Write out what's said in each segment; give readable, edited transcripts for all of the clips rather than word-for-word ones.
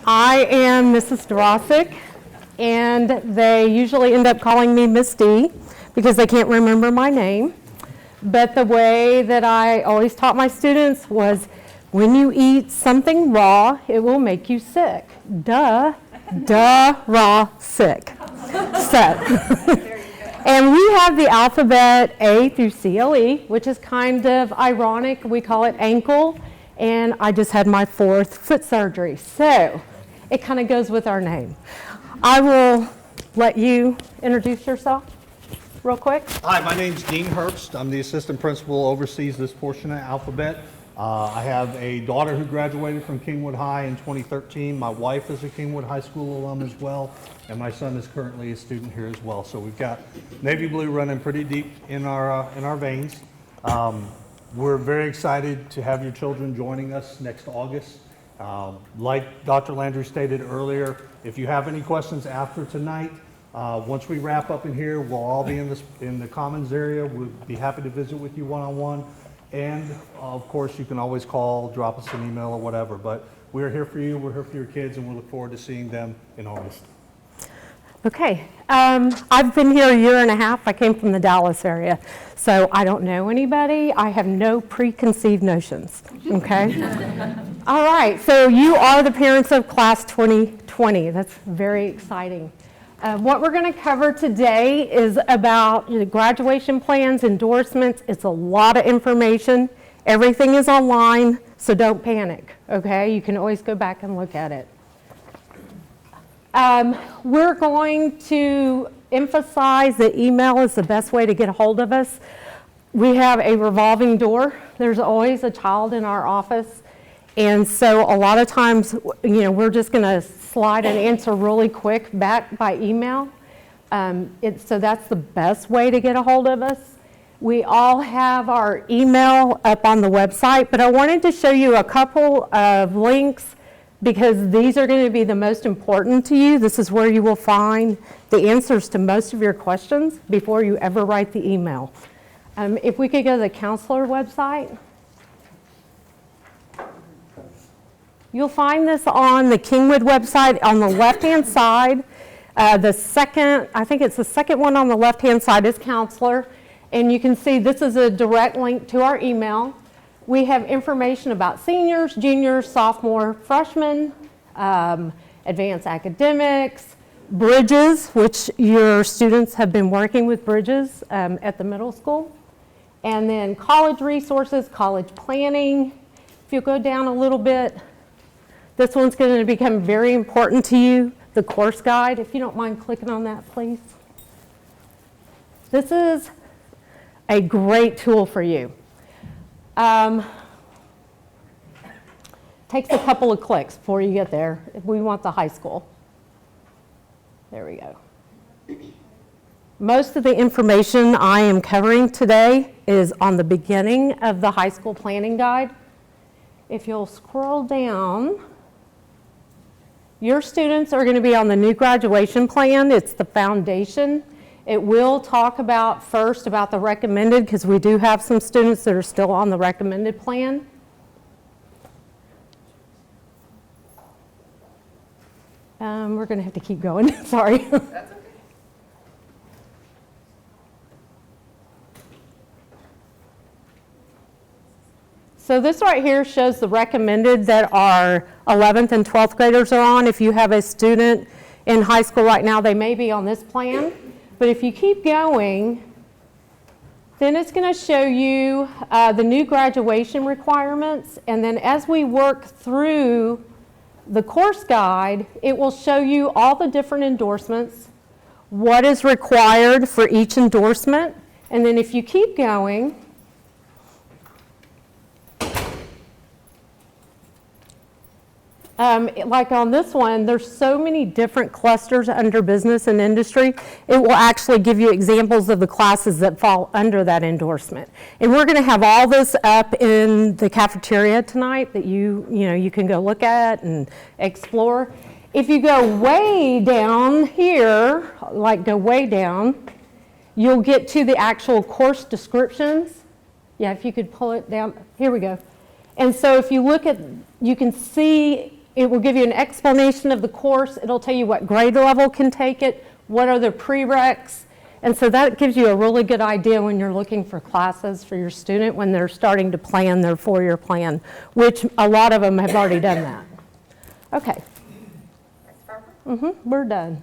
I am Mrs. Dorosic, and they usually end up calling me Miss D because they can't remember my name. But the way that I always taught my students was, when you eat something raw, it will make you sick. Duh, raw, sick. So, and we have the alphabet A through CLE, which is kind of ironic. We call it ankle, and I just had my 4th foot surgery. So it kind of goes with our name. I will let you introduce yourself real quick. Hi, my name's Dean Herbst. I'm the assistant principal who oversees this portion of Alphabet. I have a daughter who graduated from Kingwood High in 2013. My wife is a Kingwood High School alum as well, and my son is currently a student here as well. So we've got navy blue running pretty deep in our veins. We're very excited to have your children joining us next August. Like Dr. Landry stated earlier, if you have any questions after tonight, once we wrap up in here, we'll all be in the commons area. We'll be happy to visit with you one-on-one. And of course, you can always call, drop us an email or whatever. But we're here for you, we're here for your kids, and we look forward to seeing them in August. Okay, I've been here a year and a half. I came from the Dallas area, so I don't know anybody. I have no preconceived notions, okay? All right, so you are the parents of class 2020. That's very exciting. What we're going to cover today is about graduation plans, endorsements. It's a lot of information. Everything is online, so don't panic, okay? You can always go back and look at it. We're going to emphasize that email is the best way to get a hold of us. We have a revolving door. There's always a child in our office. And so a lot of times, we're just going to slide an answer really quick back by email. So that's the best way to get a hold of us. We all have our email up on the website, but I wanted to show you a couple of links because these are going to be the most important to you. This is where you will find the answers to most of your questions before you ever write the email. If we could go to the counselor website. You'll find this on the Kingwood website on the left-hand side. I think it's the second one on the left-hand side is counselor. And you can see this is a direct link to our email. We have information about seniors, juniors, sophomore, freshmen, advanced academics, Bridges, which your students have been working with Bridges at the middle school. And then college resources, college planning. If you go down a little bit, this one's going to become very important to you, the course guide. If you don't mind clicking on that, please. This is a great tool for you. Takes a couple of clicks before you get there. We want the high school. There we go. Most of the information I am covering today is on the beginning of the high school planning guide. If you'll scroll down, your students are going to be on the new graduation plan. It's the foundation. It will talk first about the recommended, because we do have some students that are still on the recommended plan. We're going to have to keep going. Sorry. That's okay. So this right here shows the recommended that our 11th and 12th graders are on. If you have a student in high school right now, they may be on this plan. But if you keep going, then it's going to show you the new graduation requirements. And then as we work through the course guide, it will show you all the different endorsements, what is required for each endorsement. And then if you keep going, like on this one, there's so many different clusters under business and industry. It will actually give you examples of the classes that fall under that endorsement. And we're going to have all this up in the cafeteria tonight that you can go look at and explore. If you go way down here, go way down, you'll get to the actual course descriptions. Yeah, if you could pull it down. Here we go. And so if you look at, you can see It will give you an explanation of the course. It'll tell you what grade level can take it, what are the prereqs. And so that gives you a really good idea when you're looking for classes for your student when they're starting to plan their 4-year plan, which a lot of them have already done that. Okay. That's perfect. We're done.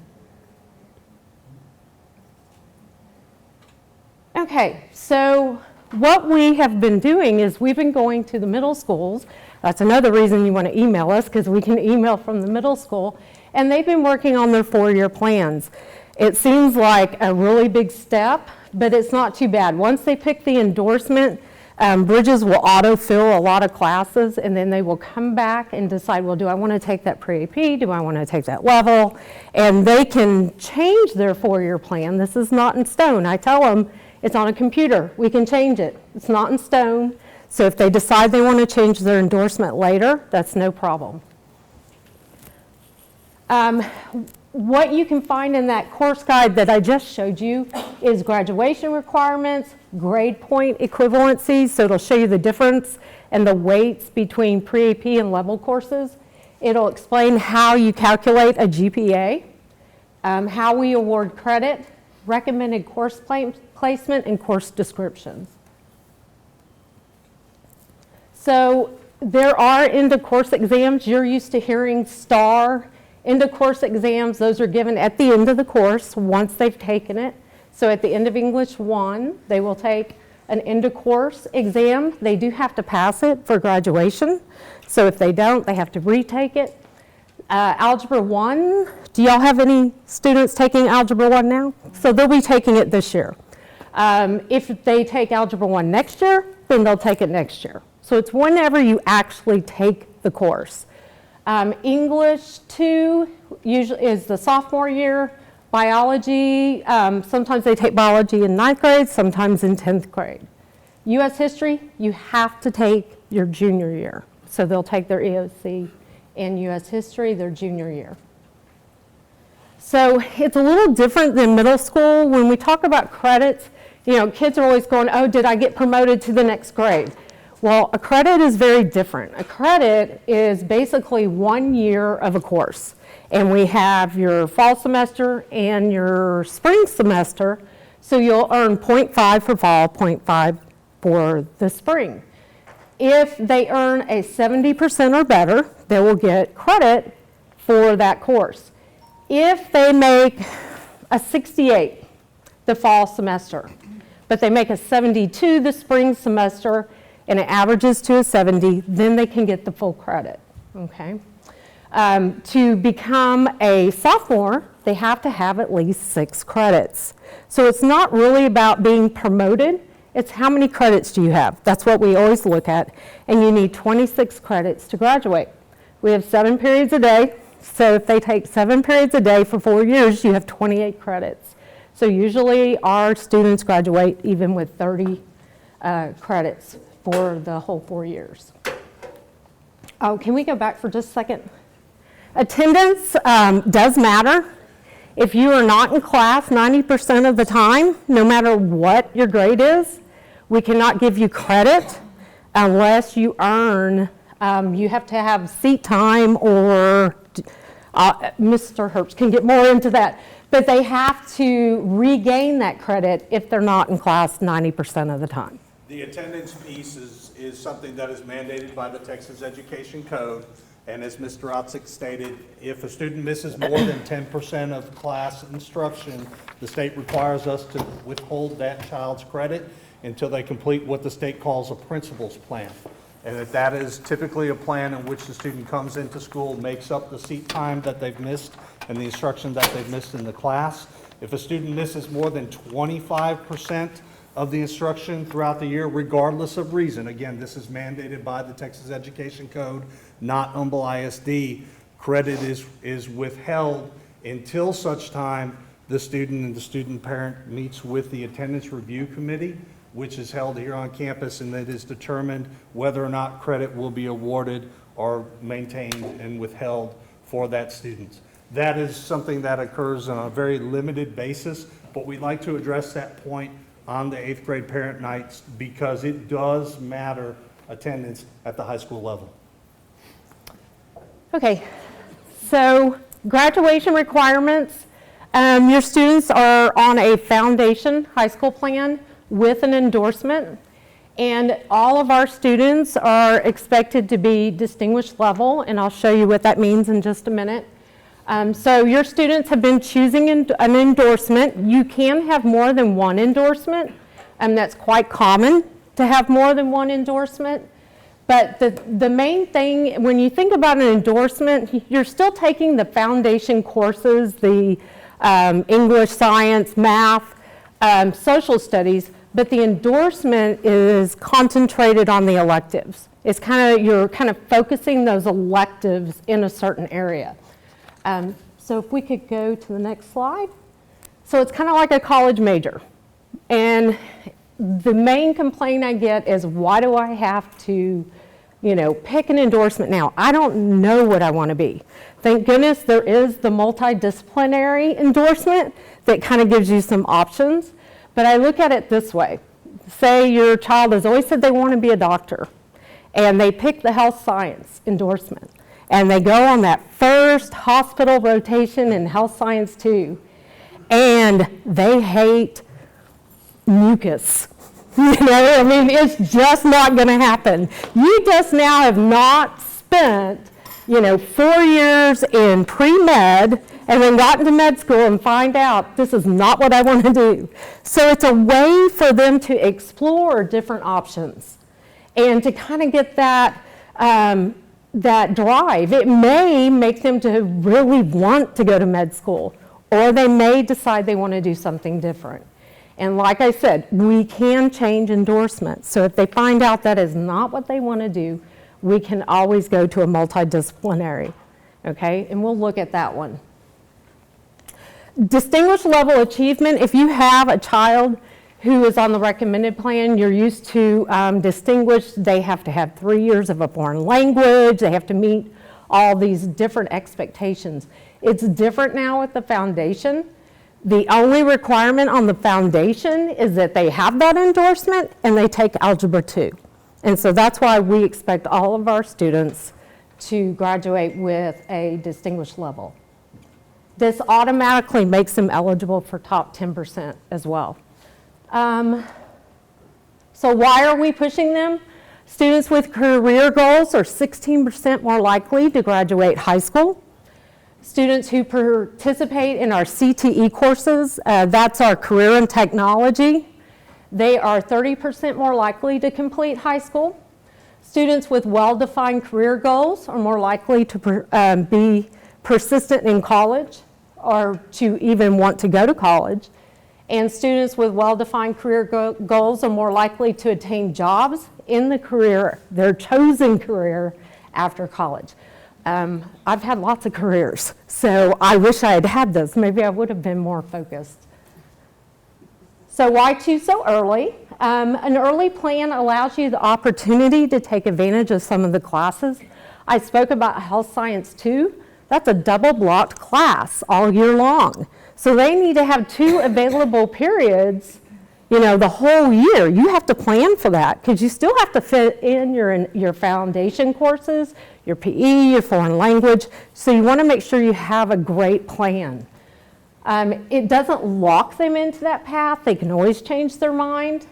Okay, so what we have been doing is we've been going to the middle schools. That's another reason you want to email us, because we can email from the middle school. And they've been working on their 4-year plans. It seems like a really big step, but it's not too bad. Once they pick the endorsement, Bridges will autofill a lot of classes, and then they will come back and decide, well, do I want to take that pre-AP? Do I want to take that level? And they can change their 4-year plan. This is not in stone. I tell them it's on a computer. We can change it. It's not in stone. So if they decide they want to change their endorsement later, that's no problem. What you can find in that course guide that I just showed you is graduation requirements, grade point equivalencies, so it'll show you the difference and the weights between pre-AP and level courses. It'll explain how you calculate a GPA, how we award credit, recommended course placement, and course descriptions. So there are end-of-course exams. You're used to hearing STAR. End-of-course exams, those are given at the end of the course once they've taken it. So at the end of English 1, they will take an end-of-course exam. They do have to pass it for graduation. So if they don't, they have to retake it. Algebra 1, do y'all have any students taking Algebra 1 now? So they'll be taking it this year. If they take Algebra 1 next year, then they'll take it next year. So it's whenever you actually take the course. English 2 usually is the sophomore year. Biology, sometimes they take biology in 9th grade, sometimes in 10th grade. U.S. history, you have to take your junior year. So they'll take their EOC in U.S. history their junior year. So it's a little different than middle school. When we talk about credits, you know, kids are always going, oh, did I get promoted to the next grade? Well, a credit is very different. A credit is basically 1 year of a course. And we have your fall semester and your spring semester. So you'll earn 0.5 for fall, 0.5 for the spring. If they earn a 70% or better, they will get credit for that course. If they make a 68 the fall semester, but they make a 72 the spring semester, and it averages to a 70, then they can get the full credit, okay? To become a sophomore, they have to have at least 6 credits. So it's not really about being promoted, it's how many credits do you have. That's what we always look at, and you need 26 credits to graduate. We have 7 periods a day, so if they take 7 periods a day for 4 years, you have 28 credits. So usually our students graduate even with 30 credits for the whole 4 years. Oh, can we go back for just a second? Attendance does matter. If you are not in class 90% of the time, no matter what your grade is, we cannot give you credit unless you earn, you have to have seat time, or Mr. Herbst can get more into that, but they have to regain that credit if they're not in class 90% of the time. The attendance piece is something that is mandated by the Texas Education Code. And as Mr. Otzik stated, if a student misses more than 10% of class instruction, the state requires us to withhold that child's credit until they complete what the state calls a principal's plan. And that is typically a plan in which the student comes into school, makes up the seat time that they've missed and the instruction that they've missed in the class. If a student misses more than 25% of the instruction throughout the year, regardless of reason, again, this is mandated by the Texas Education Code, not Humble ISD, credit is withheld until such time the student and the student parent meets with the attendance review committee, which is held here on campus, and it is determined whether or not credit will be awarded or maintained and withheld for that student. That is something that occurs on a very limited basis, but we'd like to address that point on the 8th grade parent nights because it does matter attendance at the high school level. Okay, so graduation requirements. Your students are on a foundation high school plan with an endorsement, and all of our students are expected to be distinguished level, and I'll show you what that means in just a minute. So your students have been choosing an endorsement. You can have more than one endorsement, and that's quite common to have more than one endorsement. But the main thing, when you think about an endorsement, you're still taking the foundation courses, the English, science, math, social studies, but the endorsement is concentrated on the electives. It's you're kind of focusing those electives in a certain area. So if we could go to the next slide. So it's kind of like a college major. And the main complaint I get is, why do I have to pick an endorsement now? I don't know what I want to be. Thank goodness there is the multidisciplinary endorsement that kind of gives you some options. But I look at it this way. Say your child has always said they want to be a doctor, and they pick the health science endorsement, and they go on that first hospital rotation in health science 2, and they hate mucus. It's just not going to happen. You just now have not spent, 4 years in pre-med and then gotten to med school and find out this is not what I want to do. So it's a way for them to explore different options and to kind of get that drive. It may make them to really want to go to med school, or they may decide they want to do something different. And like I said, we can change endorsements. So if they find out that is not what they want to do, we can always go to a multidisciplinary, okay? And we'll look at that one. Distinguished level achievement, if you have a child who is on the recommended plan, you're used to distinguished, they have to have 3 years of a foreign language, they have to meet all these different expectations. It's different now with the foundation. The only requirement on the foundation is that they have that endorsement and they take Algebra 2. And so that's why we expect all of our students to graduate with a distinguished level. This automatically makes them eligible for top 10% as well. So why are we pushing them? Students with career goals are 16% more likely to graduate high school. Students who participate in our CTE courses, that's our career and technology, they are 30% more likely to complete high school. Students with well-defined career goals are more likely to be persistent in college or to even want to go to college. And students with well-defined career goals are more likely to attain jobs in the career, their chosen career, after college. I've had lots of careers, so I wish I had had this. Maybe I would have been more focused. So why choose so early? An early plan allows you the opportunity to take advantage of some of the classes. I spoke about Health Science 2. That's a double-blocked class all year long. So they need to have 2 available periods, the whole year. You have to plan for that because you still have to fit in your foundation courses, your PE, your foreign language. So you want to make sure you have a great plan. It doesn't lock them into that path. They can always change their mind.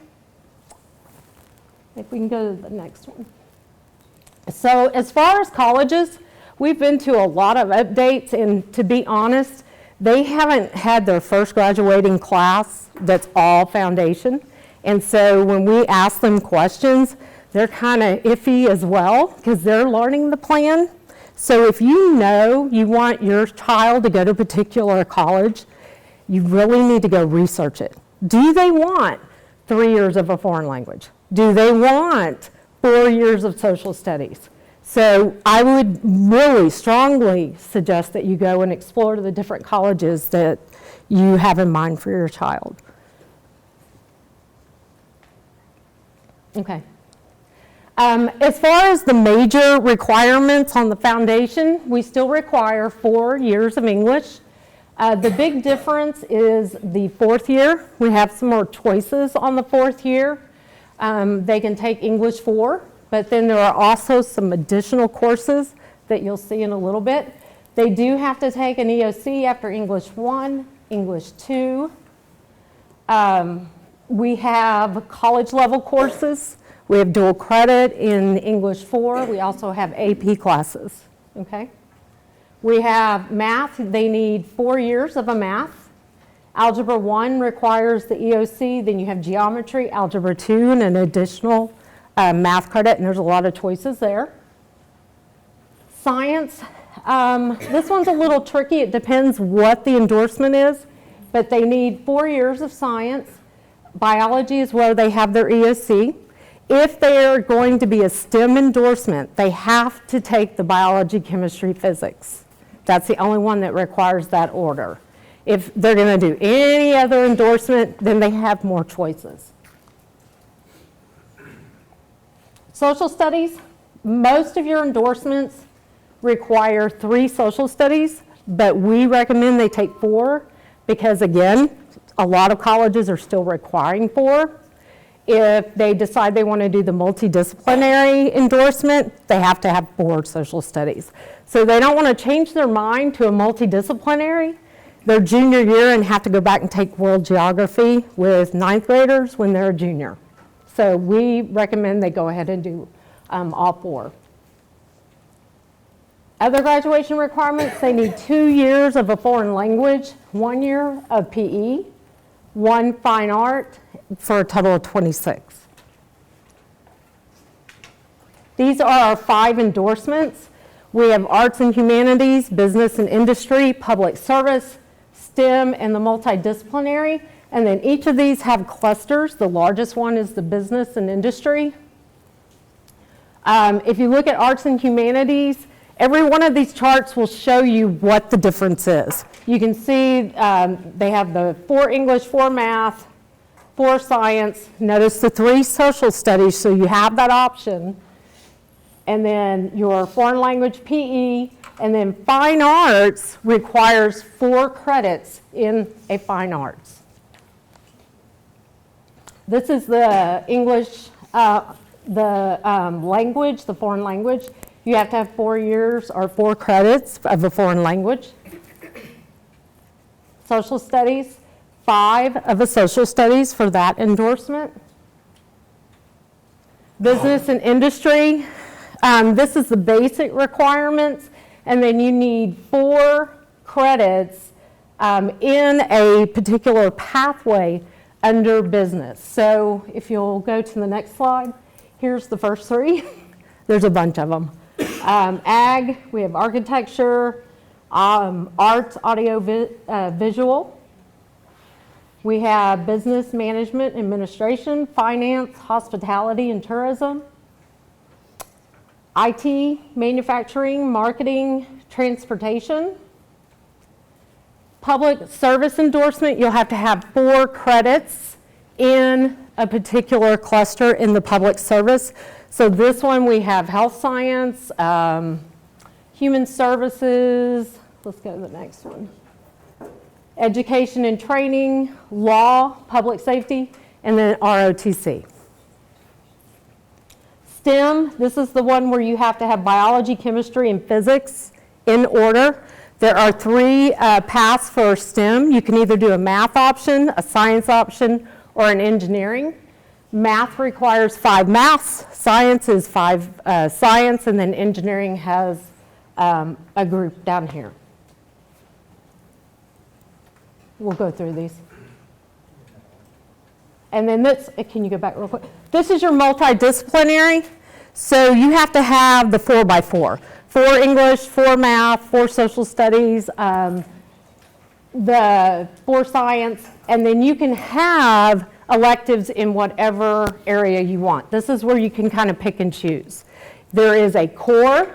If we can go to the next one. So as far as colleges, we've been to a lot of updates, and to be honest, they haven't had their first graduating class that's all foundation. And so when we ask them questions, they're kind of iffy as well because they're learning the plan. So if you know you want your child to go to a particular college, you really need to go research it. Do they want 3 years of a foreign language? Do they want 4 years of social studies? So I would really strongly suggest that you go and explore the different colleges that you have in mind for your child. Okay. As far as the major requirements on the foundation, we still require 4 years of English. The big difference is the 4th year. We have some more choices on the 4th year. They can take English 4, but then there are also some additional courses that you'll see in a little bit. They do have to take an EOC after English 1, English 2. We have college level courses. We have dual credit in English 4. We also have AP classes, okay? We have math. They need 4 years of a math. Algebra 1 requires the EOC. Then you have geometry, algebra 2, and an additional math credit, and there's a lot of choices there. Science, this one's a little tricky. It depends what the endorsement is, but they need 4 years of science. Biology is where they have their EOC. If they are going to be a STEM endorsement, they have to take the biology, chemistry, physics. That's the only one that requires that order. If they're going to do any other endorsement, then they have more choices. Social studies, most of your endorsements require 3 social studies, but we recommend they take 4 because, again, a lot of colleges are still requiring 4. If they decide they want to do the multidisciplinary endorsement, they have to have 4 social studies. So they don't want to change their mind to a multidisciplinary their junior year and have to go back and take world geography with 9th graders when they're a junior. So we recommend they go ahead and do all 4. Other graduation requirements, they need 2 years of a foreign language, 1 year of PE, 1 fine art, for a total of 26. These are our 5 endorsements. We have arts and humanities, business and industry, public service, STEM, and the multidisciplinary. And then each of these have clusters. The largest one is the business and industry. If you look at arts and humanities, every one of these charts will show you what the difference is. You can see they have the 4 English, 4 math, 4 science. Notice the 3 social studies, so you have that option. And then your foreign language PE, and then fine arts requires 4 credits in a fine arts. This is the English, language, the foreign language. You have to have 4 years or 4 credits of a foreign language. Social studies, 5 of a social studies for that endorsement. Business and industry, this is the basic requirements, and then you need 4 credits in a particular pathway under business. So if you'll go to the next slide, here's the first 3. There's a bunch of them. Ag, we have architecture, arts, audio, visual. We have business management, administration, finance, hospitality, and tourism. IT, manufacturing, marketing, transportation. Public service endorsement, you'll have to have 4 credits in a particular cluster in the public service. So this one we have health science, human services, let's go to the next one. Education and training, law, public safety, and then ROTC. STEM, this is the one where you have to have biology, chemistry, and physics in order. There are 3 paths for STEM. You can either do a math option, a science option, or an engineering. Math requires 5 maths, science is 5 science, and then engineering has a group down here. We'll go through these. And then this, can you go back real quick? This is your multidisciplinary. So you have to have the 4x4. 4 English, 4 math, 4 social studies, the 4 science, and then you can have electives in whatever area you want. This is where you can kind of pick and choose. There is a core,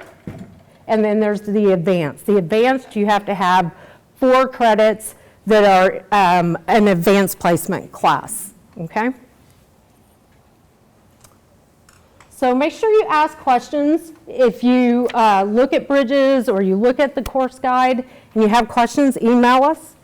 and then there's the advanced. The advanced, you have to have 4 credits that are an advanced placement class, okay? So make sure you ask questions. If you look at Bridges or you look at the course guide and you have questions, email us.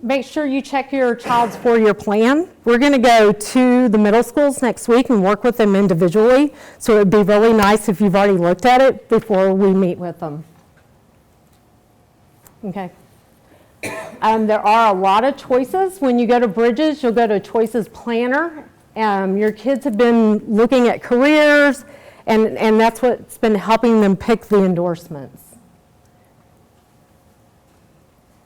make sure you check your child's 4-year plan. We're going to go to the middle schools next week and work with them individually. So it would be really nice if you've already looked at it before we meet with them. Okay. There are a lot of choices. When you go to Bridges, you'll go to Choices Planner. Your kids have been looking at careers, and that's what's been helping them pick the endorsements.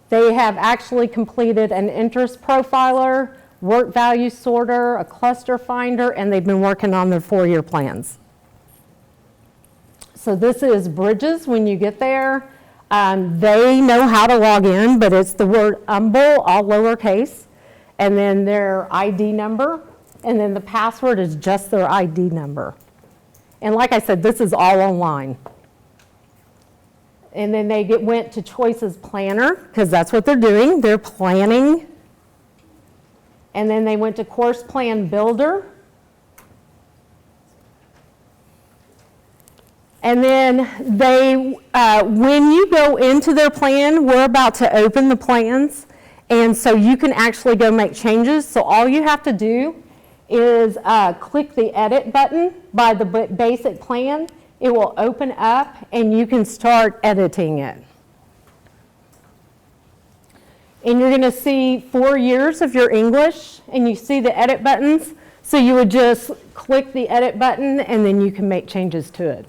They have actually completed an interest profiler, work value sorter, a cluster finder, and they've been working on their 4-year plans. So this is Bridges when you get there. They know how to log in, but it's the word UMBL, all lowercase, and then their ID number, and then the password is just their ID number. And like I said, this is all online. And then they went to Choices Planner, because that's what they're doing. They're planning. And then they went to Course Plan Builder. And then they, when you go into their plan, we're about to open the plans. And so you can actually go make changes. So all you have to do is click the edit button by the basic plan. It will open up and you can start editing it. And you're going to see 4 years of your English, and you see the edit buttons. So you would just click the edit button and then you can make changes to it.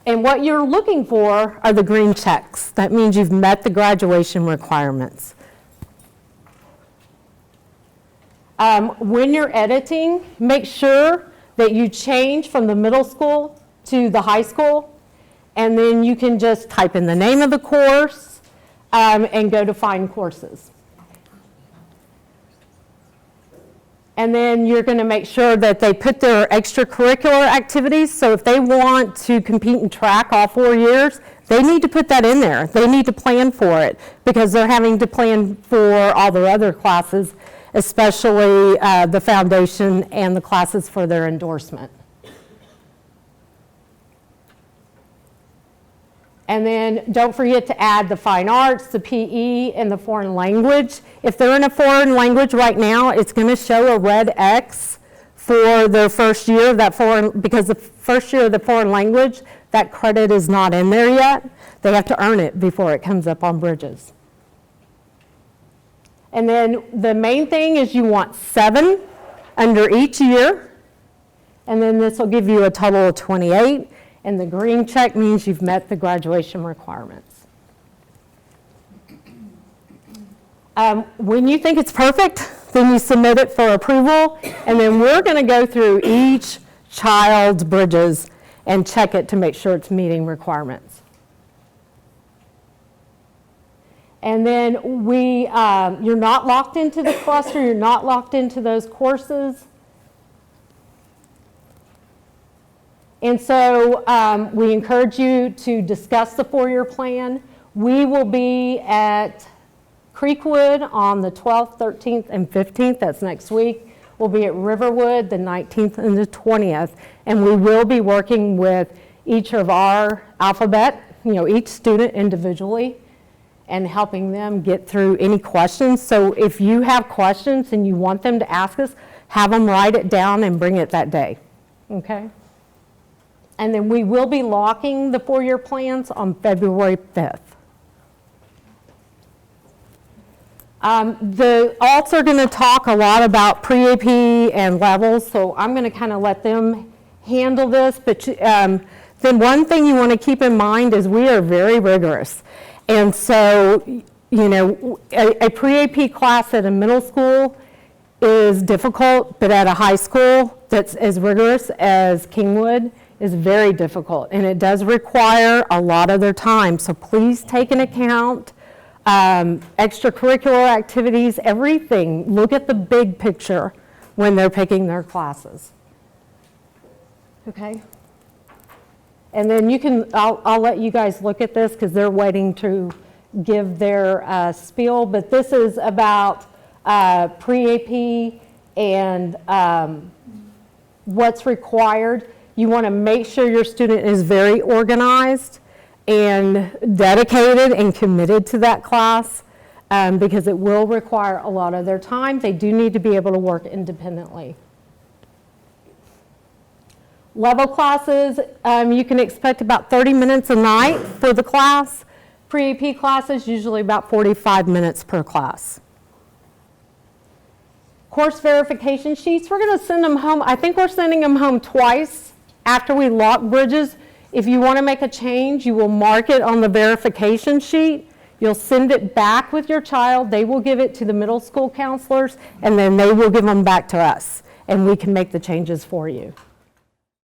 And what you're looking for are the green checks. That means you've met the graduation requirements. When you're editing, make sure that you change from the middle school to the high school, and then you can just type in the name of the course and go to find courses. And then you're going to make sure that they put their extracurricular activities. So if they want to compete in track all 4 years, they need to put that in there. They need to plan for it because they're having to plan for all their other classes, especially the foundation and the classes for their endorsement. And then don't forget to add the fine arts, the PE, and the foreign language. If they're in a foreign language right now, it's going to show a red X for their first year of that because the first year of the foreign language, that credit is not in there yet. They have to earn it before it comes up on Bridges. And then the main thing is you want 7 under each year, and then this will give you a total of 28, and the green check means you've met the graduation requirements. When you think it's perfect, then you submit it for approval, and then we're going to go through each child's Bridges and check it to make sure it's meeting requirements. And then you're not locked into the cluster, you're not locked into those courses. And so we encourage you to discuss the 4-year plan. We will be at Creekwood on the 12th, 13th, and 15th. That's next week. We'll be at Riverwood the 19th and the 20th. And we will be working with each of our alphabet, each student individually, and helping them get through any questions. So if you have questions and you want them to ask us, have them write it down and bring it that day, okay? And then we will be locking the 4-year plans on February 5th. The alts are going to talk a lot about pre-AP and levels, so I'm going to kind of let them handle this. But then one thing you want to keep in mind is we are very rigorous. And so, a pre-AP class at a middle school is difficult, but at a high school that's as rigorous as Kingwood is very difficult, and it does require a lot of their time. So please take into account extracurricular activities, everything. Look at the big picture when they're picking their classes. Okay? And then I'll let you guys look at this because they're waiting to give their spiel, but this is about pre-AP and what's required. You want to make sure your student is very organized and dedicated and committed to that class because it will require a lot of their time. They do need to be able to work independently. Level classes, you can expect about 30 minutes a night for the class. Pre-AP classes, usually about 45 minutes per class. Course verification sheets, we're going to send them home. I think we're sending them home twice after we lock bridges. If you want to make a change, you will mark it on the verification sheet. You'll send it back with your child. They will give it to the middle school counselors, and then they will give them back to us, and we can make the changes for you.